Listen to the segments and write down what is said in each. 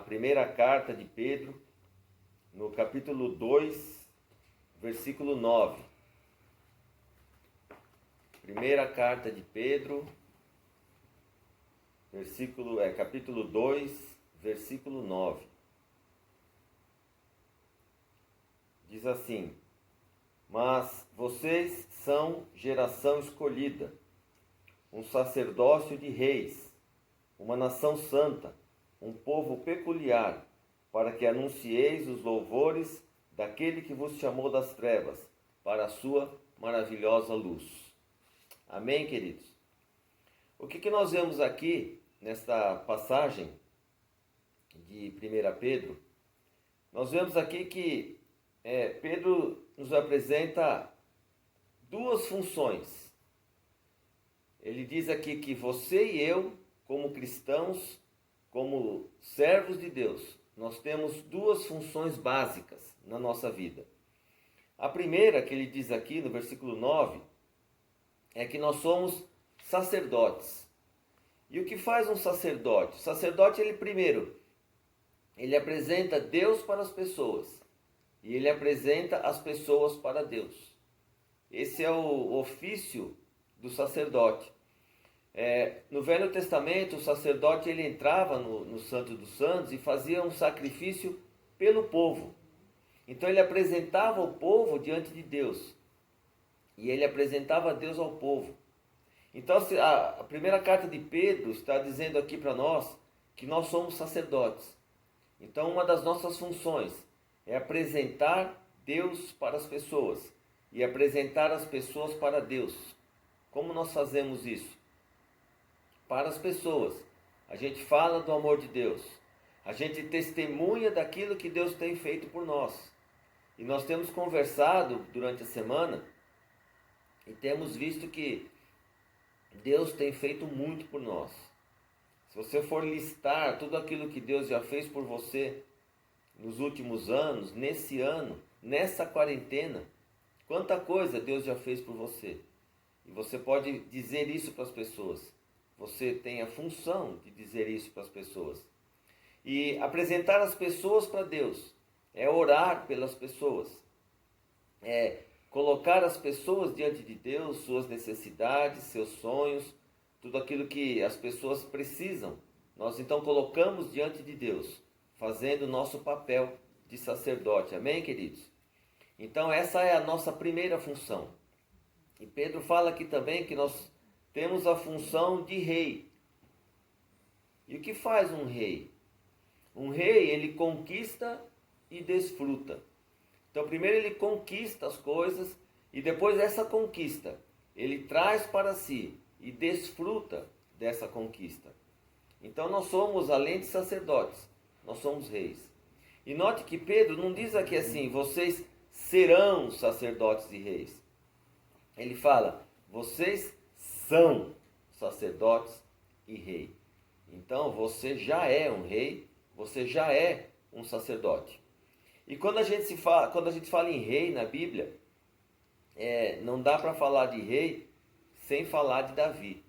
primeira carta de Pedro, no capítulo 2, versículo 9. Primeira carta de Pedro, capítulo 2, versículo 9. Diz assim: mas vocês são geração escolhida, um sacerdócio de reis, uma nação santa, um povo peculiar, para que anuncieis os louvores daquele que vos chamou das trevas, para a sua maravilhosa luz. Amém, queridos? O que nós vemos aqui, nesta passagem de 1 Pedro? Nós vemos aqui que Pedro nos apresenta duas funções. Ele diz aqui que você e eu, como cristãos, como servos de Deus, nós temos duas funções básicas na nossa vida. A primeira, que ele diz aqui no versículo 9, é que nós somos sacerdotes. E o que faz um sacerdote? O sacerdote, ele apresenta Deus para as pessoas. E ele apresenta as pessoas para Deus. Esse é o ofício do sacerdote. No Velho Testamento, o sacerdote ele entrava no Santo dos Santos e fazia um sacrifício pelo povo. Então ele apresentava o povo diante de Deus. E ele apresentava Deus ao povo. Então a primeira carta de Pedro está dizendo aqui para nós que nós somos sacerdotes. Então uma das nossas funções é apresentar Deus para as pessoas e apresentar as pessoas para Deus. Como nós fazemos isso? Para as pessoas, a gente fala do amor de Deus, a gente testemunha daquilo que Deus tem feito por nós. E nós temos conversado durante a semana e temos visto que Deus tem feito muito por nós. Se você for listar tudo aquilo que Deus já fez por você nos últimos anos, nesse ano, nessa quarentena, quanta coisa Deus já fez por você. E você pode dizer isso para as pessoas. Você tem a função de dizer isso para as pessoas. E apresentar as pessoas para Deus é orar pelas pessoas. É colocar as pessoas diante de Deus, suas necessidades, seus sonhos, tudo aquilo que as pessoas precisam. Nós então colocamos diante de Deus, fazendo o nosso papel de sacerdote. Amém, queridos? Então essa é a nossa primeira função. E Pedro fala aqui também que nós temos a função de rei. E o que faz um rei? Um rei, ele conquista e desfruta. Então primeiro ele conquista as coisas e depois dessa conquista, ele traz para si e desfruta dessa conquista. Então nós somos, além de sacerdotes, nós somos reis. E note que Pedro não diz aqui assim, vocês serão sacerdotes e reis. Ele fala, vocês são sacerdotes e rei. Então você já é um rei, você já é um sacerdote. E quando a gente fala em rei na Bíblia, não dá para falar de rei sem falar de Davi.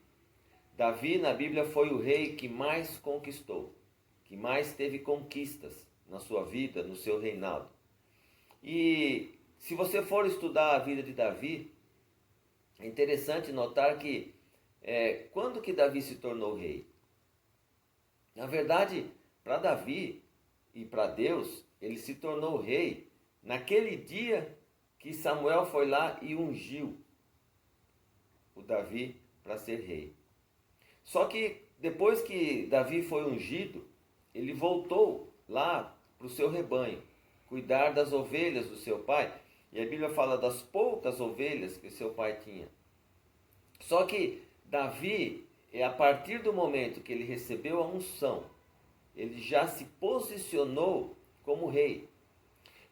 Davi na Bíblia foi o rei que mais conquistou, que mais teve conquistas na sua vida, no seu reinado. E se você for estudar a vida de Davi, é interessante notar que quando que Davi se tornou rei? Na verdade, para Davi e para Deus, ele se tornou rei naquele dia que Samuel foi lá e ungiu o Davi para ser rei. Só que depois que Davi foi ungido, ele voltou lá para o seu rebanho, cuidar das ovelhas do seu pai. E a Bíblia fala das poucas ovelhas que seu pai tinha. Só que Davi, a partir do momento que ele recebeu a unção, ele já se posicionou como rei.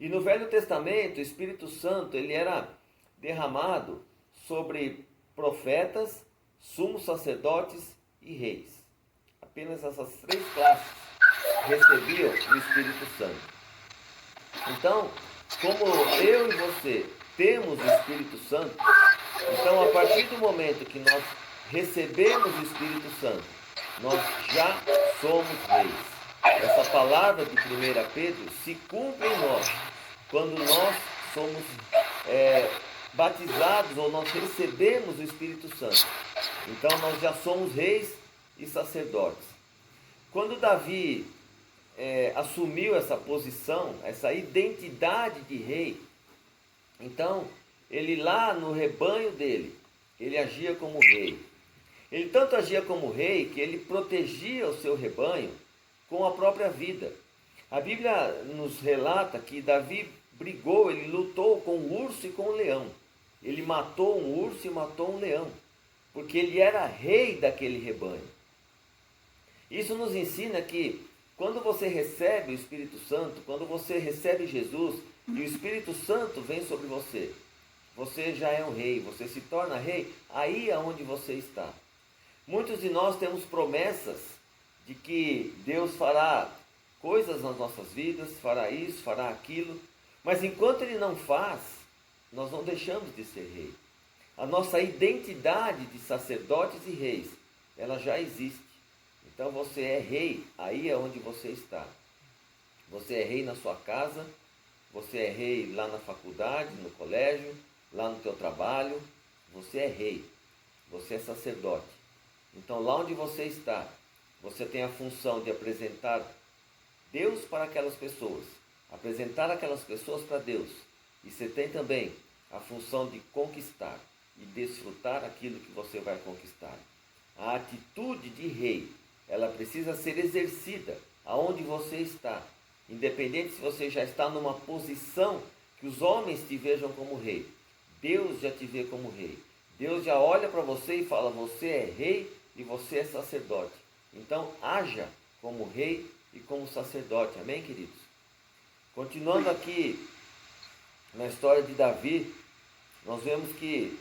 E no Velho Testamento, o Espírito Santo ele era derramado sobre profetas, sumos sacerdotes e reis. Apenas essas três classes recebiam o Espírito Santo. Então, como eu e você temos o Espírito Santo, então a partir do momento que nós recebemos o Espírito Santo, nós já somos reis. essa palavra de 1 Pedro se cumpre em nós, quando nós somos batizados ou nós recebemos o Espírito Santo. Então nós já somos reis e sacerdotes. Quando Davi assumiu essa posição, essa identidade de rei, então ele lá no rebanho dele, ele agia como rei. Ele tanto agia como rei que ele protegia o seu rebanho com a própria vida. A Bíblia nos relata que Davi brigou, ele lutou com o urso e com o leão. Ele matou um urso e matou um leão, porque ele era rei daquele rebanho. Isso nos ensina que quando você recebe o Espírito Santo, quando você recebe Jesus e o Espírito Santo vem sobre você, você já é um rei, você se torna rei aí aonde você está. Muitos de nós temos promessas de que Deus fará coisas nas nossas vidas, fará isso, fará aquilo, mas enquanto Ele não faz, nós não deixamos de ser rei. A nossa identidade de sacerdotes e reis, ela já existe. Então você é rei aí onde você está. Você é rei na sua casa, você é rei lá na faculdade, no colégio, lá no teu trabalho. Você é rei, você é sacerdote. Então lá onde você está, você tem a função de apresentar Deus para aquelas pessoas, apresentar aquelas pessoas para Deus. E você tem também a função de conquistar e desfrutar aquilo que você vai conquistar. A atitude de rei, ela precisa ser exercida aonde você está, independente se você já está numa posição que os homens te vejam como rei. Deus já te vê como rei. Deus já olha para você e fala: você é rei e você é sacerdote. Então haja como rei e como sacerdote. Amém, queridos? Continuando aqui na história de Davi, nós vemos que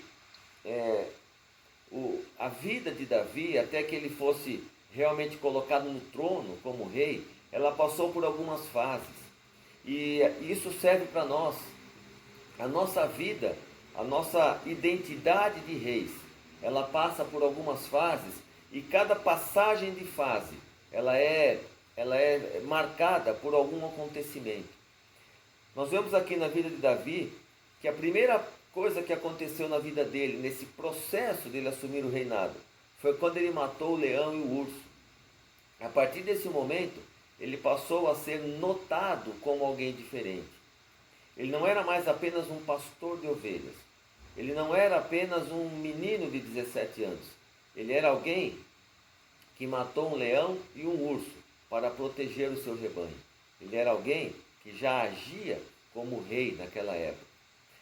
a vida de Davi, até que ele fosse realmente colocado no trono como rei, ela passou por algumas fases. E isso serve para nós. A nossa vida, a nossa identidade de reis, ela passa por algumas fases, e cada passagem de fase, ela é marcada por algum acontecimento. Nós vemos aqui na vida de Davi que a primeira coisa que aconteceu na vida dele, nesse processo dele assumir o reinado, foi quando ele matou o leão e o urso. A partir desse momento, ele passou a ser notado como alguém diferente. Ele não era mais apenas um pastor de ovelhas. Ele não era apenas um menino de 17 anos. Ele era alguém que matou um leão e um urso para proteger o seu rebanho. Ele era alguém que já agia como rei naquela época.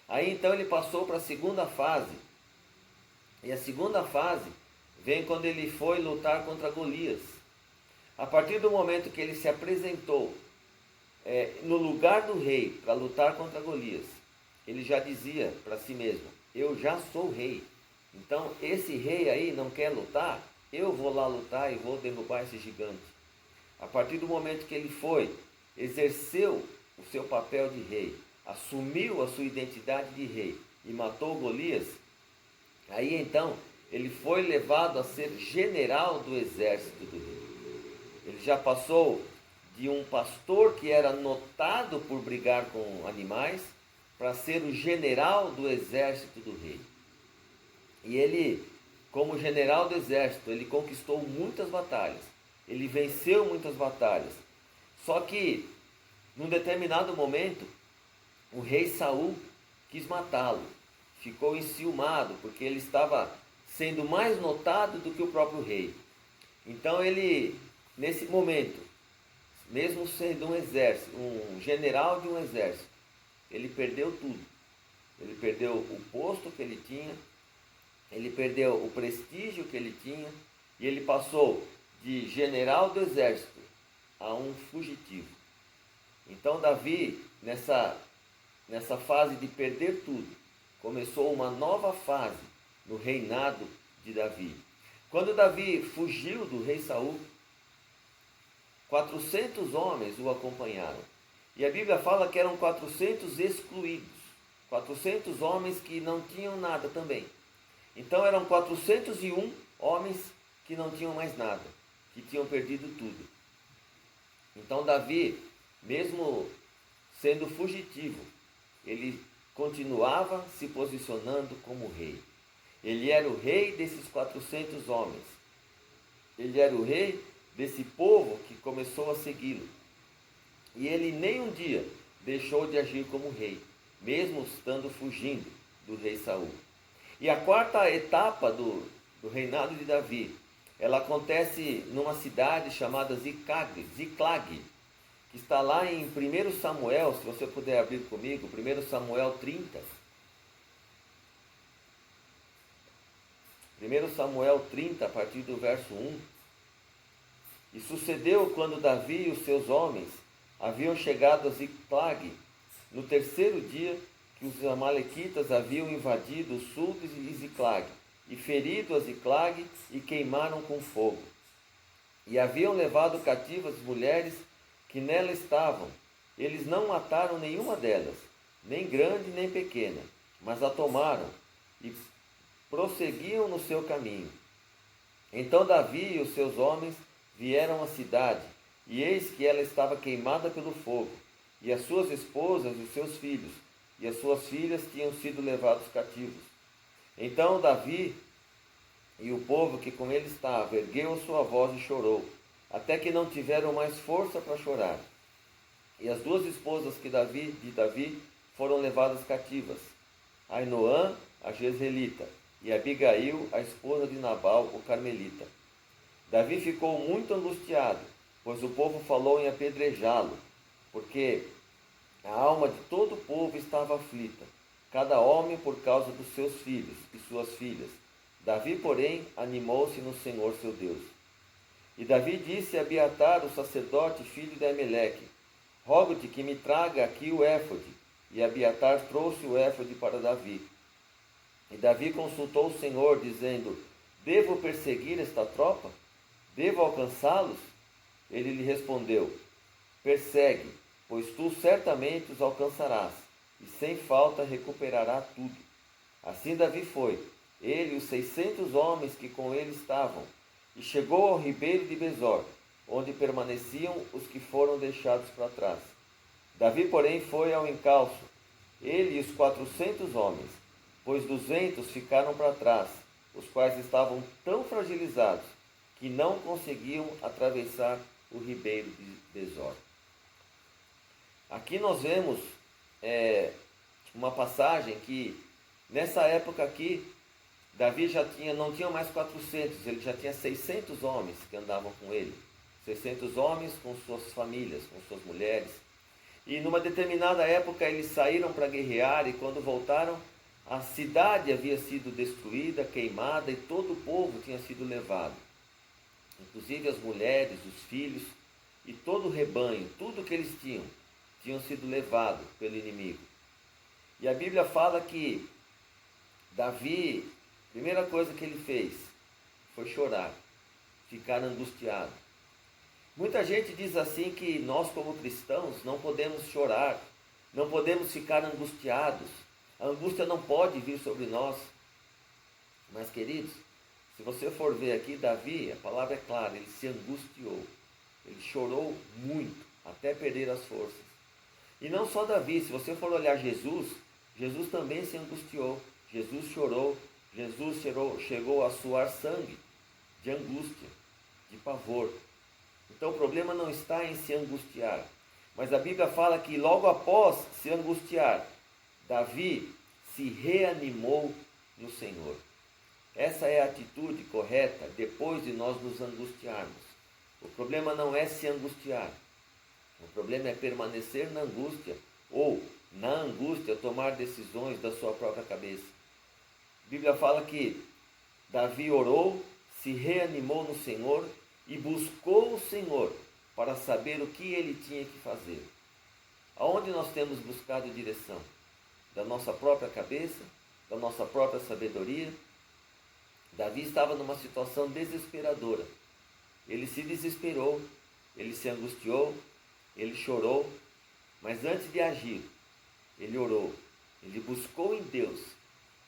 Aí então ele passou para a segunda fase. E a segunda fase vem quando ele foi lutar contra Golias. A partir do momento que ele se apresentou no lugar do rei para lutar contra Golias, ele já dizia para si mesmo: eu já sou rei. Então esse rei aí não quer lutar, eu vou lá lutar e vou derrubar esse gigante. A partir do momento que ele foi, exerceu o seu papel de rei, assumiu a sua identidade de rei e matou Golias, aí então ele foi levado a ser general do exército do rei. Ele já passou de um pastor que era notado por brigar com animais para ser o general do exército do rei. E ele, como general do exército, ele conquistou muitas batalhas. Ele venceu muitas batalhas. Só que, num determinado momento, o rei Saul quis matá-lo. Ficou enciumado, porque ele estava sendo mais notado do que o próprio rei. Então ele, nesse momento, mesmo sendo um exército, um general de um exército, ele perdeu tudo. Ele perdeu o posto que ele tinha, ele perdeu o prestígio que ele tinha, e ele passou de general do exército a um fugitivo. Então Davi, nessa fase de perder tudo, começou uma nova fase no reinado de Davi. Quando Davi fugiu do rei Saul, 400 homens o acompanharam. E a Bíblia fala que eram 400 excluídos. 400 homens que não tinham nada também. Então eram 401 homens que não tinham mais nada, que tinham perdido tudo. Então Davi, mesmo sendo fugitivo, ele continuava se posicionando como rei. Ele era o rei desses 400 homens. Ele era o rei desse povo que começou a segui-lo. E ele nem um dia deixou de agir como rei, mesmo estando fugindo do rei Saul. E a quarta etapa do reinado de Davi, ela acontece numa cidade chamada Ziclag, que está lá em 1 Samuel, se você puder abrir comigo, 1 Samuel 30. 1 Samuel 30, a partir do verso 1. E sucedeu quando Davi e os seus homens haviam chegado a Ziclag, no terceiro dia que os amalequitas haviam invadido o sul de Ziclag, e ferido a Ziclag, e queimaram com fogo. E haviam levado cativas as mulheres que nela estavam. Eles não mataram nenhuma delas, nem grande nem pequena, mas a tomaram e prosseguiam no seu caminho. Então Davi e os seus homens vieram à cidade, e eis que ela estava queimada pelo fogo, e as suas esposas e os seus filhos, e as suas filhas tinham sido levados cativos. Então Davi e o povo que com ele estava ergueu sua voz e chorou, até que não tiveram mais força para chorar. E as duas esposas de Davi foram levadas cativas, Ainoã, a Jezreelita, e Abigail, a esposa de Nabal, o Carmelita. Davi ficou muito angustiado, pois o povo falou em apedrejá-lo, porque a alma de todo o povo estava aflita, cada homem por causa dos seus filhos e suas filhas. Davi, porém, animou-se no Senhor seu Deus. E Davi disse a Abiatar, o sacerdote, filho de Ameleque: rogo-te que me traga aqui o éfode. E Abiatar trouxe o éfode para Davi. E Davi consultou o Senhor, dizendo: devo perseguir esta tropa? Devo alcançá-los? Ele lhe respondeu: persegue, pois tu certamente os alcançarás, e sem falta recuperará tudo. Assim Davi foi, ele e os 600 homens que com ele estavam, e chegou ao ribeiro de Besor, onde permaneciam os que foram deixados para trás. Davi, porém, foi ao encalço, ele e os 400 homens, pois 200 ficaram para trás, os quais estavam tão fragilizados que não conseguiam atravessar o ribeiro de Besor. Aqui nós vemos uma passagem que, nessa época aqui, Davi não tinha mais 400, ele já tinha 600 homens que andavam com ele. 600 homens com suas famílias, com suas mulheres. E numa determinada época eles saíram para guerrear, e quando voltaram, a cidade havia sido destruída, queimada, e todo o povo tinha sido levado. Inclusive as mulheres, os filhos e todo o rebanho, tudo que eles tinham sido levados pelo inimigo. E a Bíblia fala que Davi, a primeira coisa que ele fez foi chorar, ficar angustiado. Muita gente diz assim que nós como cristãos não podemos chorar, não podemos ficar angustiados. A angústia não pode vir sobre nós. Mas, queridos, se você for ver aqui, Davi, a palavra é clara, ele se angustiou. Ele chorou muito, até perder as forças. E não só Davi, se você for olhar Jesus, Jesus também se angustiou. Jesus chorou, Jesus chegou a suar sangue de angústia, de pavor. Então o problema não está em se angustiar. Mas a Bíblia fala que logo após se angustiar, Davi se reanimou no Senhor. Essa é a atitude correta depois de nós nos angustiarmos. O problema não é se angustiar. O problema é permanecer na angústia, ou na angústia tomar decisões da sua própria cabeça. A Bíblia fala que Davi orou, se reanimou no Senhor e buscou o Senhor para saber o que ele tinha que fazer. Aonde nós temos buscado direção? Da nossa própria cabeça? Da nossa própria sabedoria? Davi estava numa situação desesperadora. Ele se desesperou, ele se angustiou, ele chorou, mas antes de agir, ele orou, ele buscou em Deus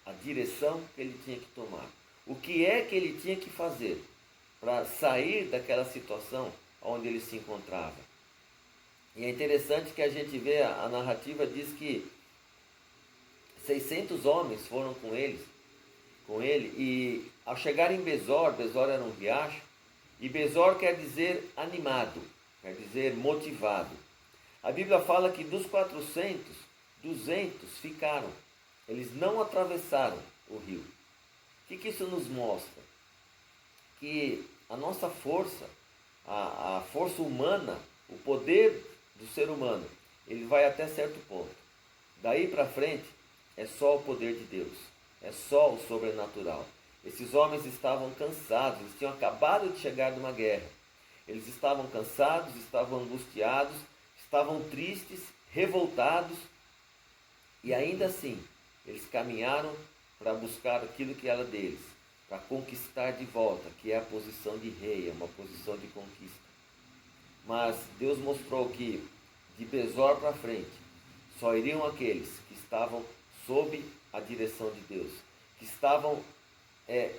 a direção que ele tinha que tomar. O que é que ele tinha que fazer para sair daquela situação onde ele se encontrava? E é interessante que a gente vê, a narrativa diz que 600 homens foram com ele, e ao chegar em Besor, Besor era um riacho, e Besor quer dizer animado, quer dizer motivado. A Bíblia fala que dos 400, 200 ficaram, eles não atravessaram o rio. O que isso nos mostra? Que a nossa força, a força humana, o poder do ser humano, ele vai até certo ponto. Daí para frente é só o poder de Deus, é só o sobrenatural. Esses homens estavam cansados, eles tinham acabado de chegar de uma guerra. Eles estavam cansados, estavam angustiados, estavam tristes, revoltados, e ainda assim eles caminharam para buscar aquilo que era deles, para conquistar de volta, que é a posição de rei, é uma posição de conquista. Mas Deus mostrou que de Besor para frente só iriam aqueles que estavam sob a direção de Deus, que estavam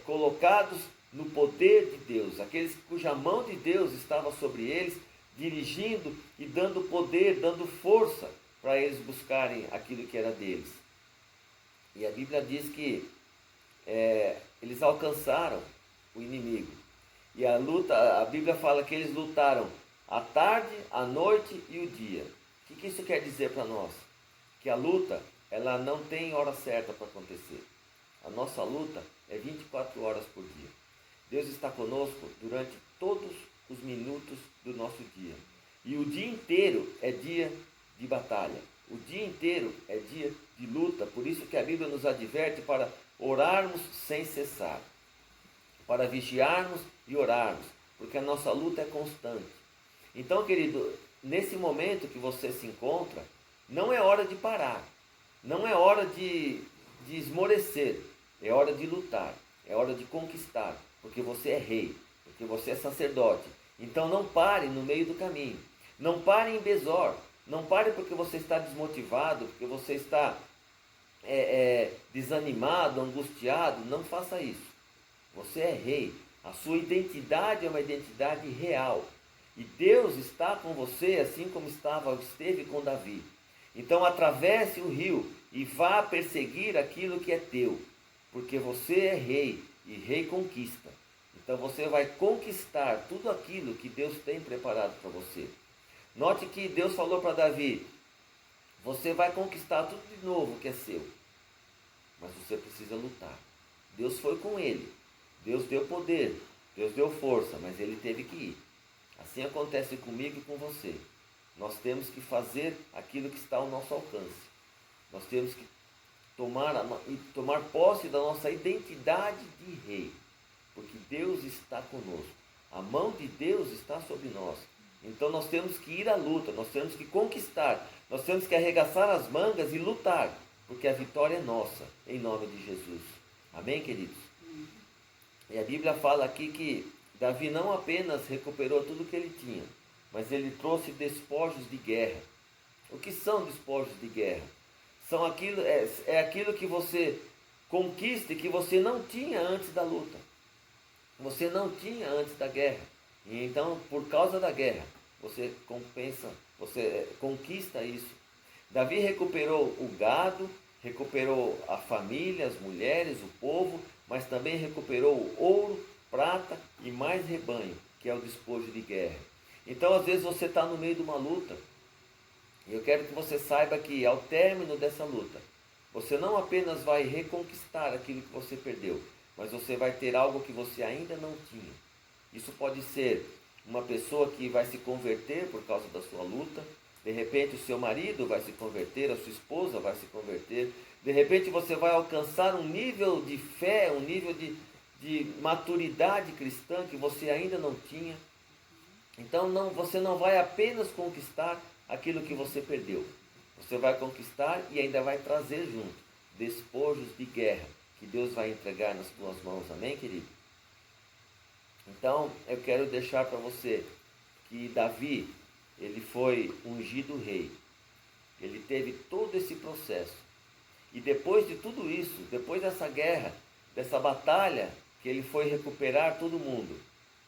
colocados no poder de Deus, aqueles cuja mão de Deus estava sobre eles, dirigindo e dando poder, dando força para eles buscarem aquilo que era deles. E a Bíblia diz que eles alcançaram o inimigo. E a luta, a Bíblia fala que eles lutaram à tarde, à noite e o dia. O que isso quer dizer para nós? Que a luta, ela não tem hora certa para acontecer. A nossa luta é 24 horas por dia. Deus está conosco durante todos os minutos do nosso dia. E o dia inteiro é dia de batalha. O dia inteiro é dia de luta. Por isso que a Bíblia nos adverte para orarmos sem cessar, para vigiarmos e orarmos, porque a nossa luta é constante. Então, querido, nesse momento que você se encontra, não é hora de parar, não é hora de esmorecer, é hora de lutar, é hora de conquistar, porque você é rei, porque você é sacerdote. Então não pare no meio do caminho, não pare em Besor, não pare porque você está desmotivado, porque você está desanimado, angustiado. Não faça isso. Você é rei, a sua identidade é uma identidade real, e Deus está com você assim como esteve com Davi. Então atravesse o rio e vá perseguir aquilo que é teu, porque você é rei, e rei conquista. Então você vai conquistar tudo aquilo que Deus tem preparado para você. Note que Deus falou para Davi: você vai conquistar tudo de novo que é seu, mas você precisa lutar. Deus foi com ele, Deus deu poder, Deus deu força, mas ele teve que ir. Assim acontece comigo e com você. Nós temos que fazer aquilo que está ao nosso alcance. Nós temos que tomar posse da nossa identidade de rei, porque Deus está conosco. A mão de Deus está sobre nós. Então nós temos que ir à luta, nós temos que conquistar, nós temos que arregaçar as mangas e lutar, porque a vitória é nossa, em nome de Jesus. Amém, queridos? E a Bíblia fala aqui que Davi não apenas recuperou tudo que ele tinha, mas ele trouxe despojos de guerra. O que são despojos de guerra? São aquilo que você conquista e que você não tinha antes da luta. Você não tinha antes da guerra. E então, por causa da guerra, você conquista isso. Davi recuperou o gado, recuperou a família, as mulheres, o povo, mas também recuperou o ouro, prata e mais rebanho, que é o despojo de guerra. Então, às vezes você está no meio de uma luta, e eu quero que você saiba que ao término dessa luta, você não apenas vai reconquistar aquilo que você perdeu, mas você vai ter algo que você ainda não tinha. Isso pode ser uma pessoa que vai se converter por causa da sua luta. De repente o seu marido vai se converter, a sua esposa vai se converter. De repente você vai alcançar um nível de fé, um nível de maturidade cristã que você ainda não tinha. Então você não vai apenas conquistar aquilo que você perdeu. Você vai conquistar e ainda vai trazer junto despojos de guerra que Deus vai entregar nas tuas mãos. Amém, querido? Então, eu quero deixar para você que Davi, ele foi ungido rei. Ele teve todo esse processo. E depois de tudo isso, depois dessa guerra, dessa batalha, que ele foi recuperar todo mundo,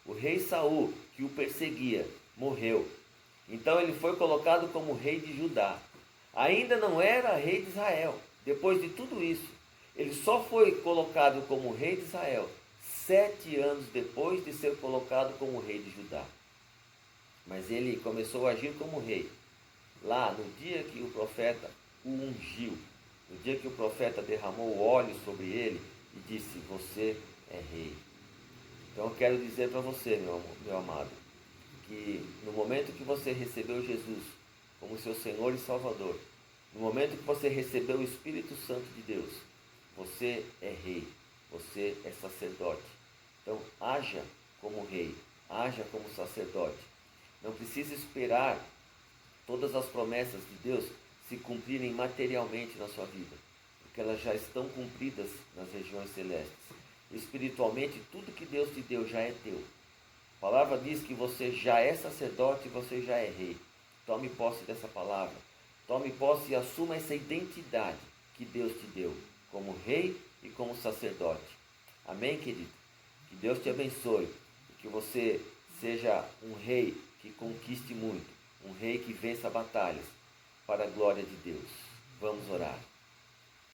o rei Saul, que o perseguia, morreu. Então ele foi colocado como rei de Judá. Ainda não era rei de Israel. Depois de tudo isso, ele só foi colocado como rei de Israel 7 anos depois de ser colocado como rei de Judá. Mas ele começou a agir como rei lá no dia que o profeta o ungiu, no dia que o profeta derramou óleo sobre ele e disse: você é rei. Então eu quero dizer para você, meu amado, que no momento que você recebeu Jesus como seu Senhor e Salvador, no momento que você recebeu o Espírito Santo de Deus, você é rei, você é sacerdote. Então haja como rei, haja como sacerdote. Não precisa esperar todas as promessas de Deus se cumprirem materialmente na sua vida, porque elas já estão cumpridas nas regiões celestes. Espiritualmente, tudo que Deus te deu já é teu. A palavra diz que você já é sacerdote e você já é rei. Tome posse dessa palavra. Tome posse e assuma essa identidade que Deus te deu, como rei e como sacerdote. Amém, querido? Que Deus te abençoe e que você seja um rei que conquiste muito, um rei que vença batalhas para a glória de Deus. Vamos orar.